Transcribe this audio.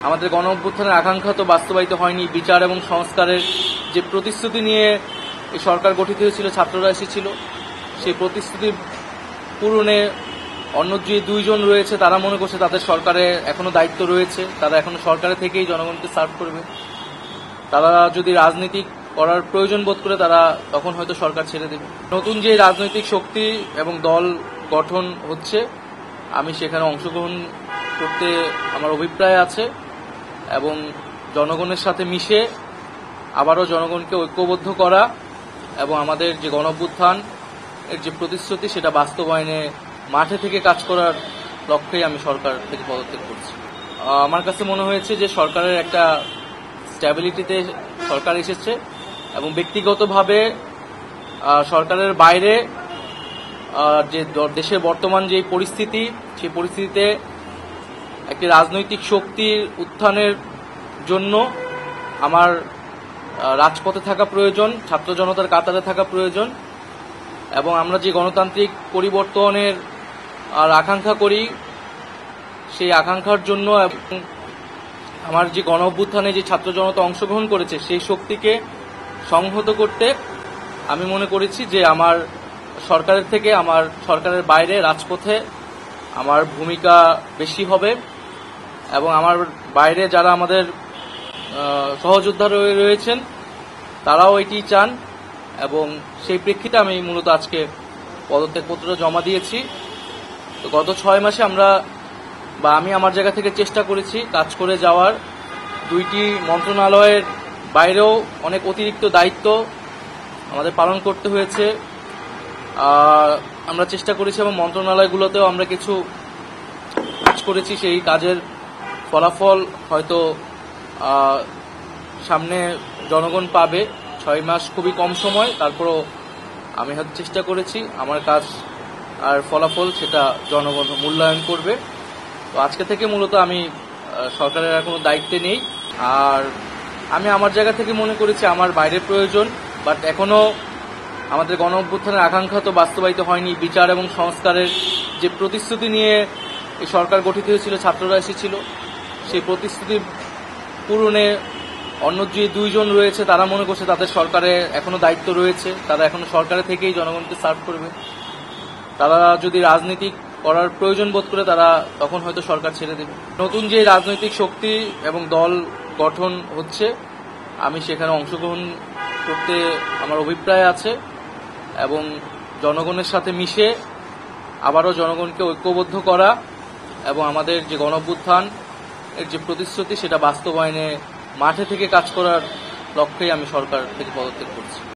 আমাদের গণ অভ্যুত্থানের আকাঙ্ক্ষা তো বাস্তবায়িত হয়নি। বিচার এবং সংস্কারের যে প্রতিশ্রুতি নিয়ে এই সরকার গঠিত হয়েছিল, ছাত্ররা এসেছিল, সেই প্রতিশ্রুতি পূরণে অন্য যে দুইজন রয়েছে তারা মনে করছে তাদের সরকারে এখনো দায়িত্ব রয়েছে, তারা এখনো সরকারে থেকেই জনগণকে সার্ভ করবে। তারা যদি রাজনীতি করার প্রয়োজন বোধ করে তারা তখন হয়তো সরকার ছেড়ে দেবে। নতুন যে রাজনৈতিক শক্তি এবং দল গঠন হচ্ছে, আমি সেখানে অংশগ্রহণ করতে আমার অভিপ্রায় আছে এবং জনগণের সাথে মিশে আবারও জনগণকে ঐক্যবদ্ধ করা এবং আমাদের যে গণ অভ্যুত্থান এর যে প্রতিশ্রুতি সেটা বাস্তবায়নে মাঠে থেকে কাজ করার লক্ষ্যেই আমি সরকার থেকে পদত্যাগ করছি। আমার কাছে মনে হয়েছে যে সরকারের একটা স্ট্যাবিলিটিতে সরকার এসেছে এবং ব্যক্তিগতভাবে সরকারের বাইরে যে দেশের বর্তমান যে পরিস্থিতি, সেই পরিস্থিতিতে একটি রাজনৈতিক শক্তির উত্থানের জন্য আমার রাজপথে থাকা প্রয়োজন, ছাত্র জনতার কাতারে থাকা প্রয়োজন এবং আমরা যে গণতান্ত্রিক পরিবর্তনের আকাঙ্ক্ষা করি, সেই আকাঙ্ক্ষার জন্য এবং আমার যে গণ অভ্যুত্থানে যে ছাত্র জনতা অংশগ্রহণ করেছে সেই শক্তিকে সংহত করতে আমি মনে করেছি যে আমার সরকারের থেকে আমার সরকারের বাইরে রাজপথে আমার ভূমিকা বেশি হবে এবং আমার বাইরে যারা আমাদের সহযোদ্ধা রয়েছেন তারাও এটি চান এবং সেই প্রেক্ষিতে আমি মূলত আজকে পদত্যাগপত্র জমা দিয়েছি। তো গত 6 মাসে আমি আমার জায়গা থেকে চেষ্টা করেছি কাজ করে যাওয়ার। 2টি মন্ত্রণালয়ের বাইরেও অনেক অতিরিক্ত দায়িত্ব আমাদের পালন করতে হয়েছে। আমরা চেষ্টা করেছি এবং মন্ত্রণালয়গুলোতেও আমরা কিছু কাজ করেছি। সেই কাজের ফলাফল হয়তো সামনে জনগণ পাবে। 6 মাস খুবই কম সময়, তারপরও আমি হয়তো চেষ্টা করেছি, আমার কাজ আর ফলাফল সেটা জনগণ মূল্যায়ন করবে। তো আজকে থেকে মূলত আমি সরকারের আর কোনো দায়িত্বে নেই। আর আমি আমার জায়গা থেকে মনে করেছি আমার বাইরের প্রয়োজন, বাট এখনো আমাদের গণ অভ্যুত্থানের আকাঙ্ক্ষা তো বাস্তবায়িত হয়নি। বিচার এবং সংস্কারের যে প্রতিশ্রুতি নিয়ে এই সরকার গঠিত হয়েছিল, ছাত্ররা এসেছিল, সেই প্রতিশ্রুতি পূরণে অন্য যে দুইজন রয়েছে তারা মনে করছে তাদের সরকারে এখনো দায়িত্ব রয়েছে, তারা এখনো সরকারে থেকেই জনগণকে সার্ভ করবে। তারা যদি রাজনীতি করার প্রয়োজন বোধ করে তারা তখন হয়তো সরকার ছেড়ে দেবে। নতুন যে রাজনৈতিক শক্তি এবং দল গঠন হচ্ছে, আমি সেখানে অংশগ্রহণ করতে আমার অভিপ্রায় আছে এবং জনগণের সাথে মিশে আবারও জনগণকে ঐক্যবদ্ধ করা এবং আমাদের যে গণ অভ্যুত্থান এর যে প্রতিশ্রুতি সেটা বাস্তবায়নে মাঠে থেকে কাজ করার লক্ষ্যেই আমি সরকার থেকে পদত্যাগ করছি।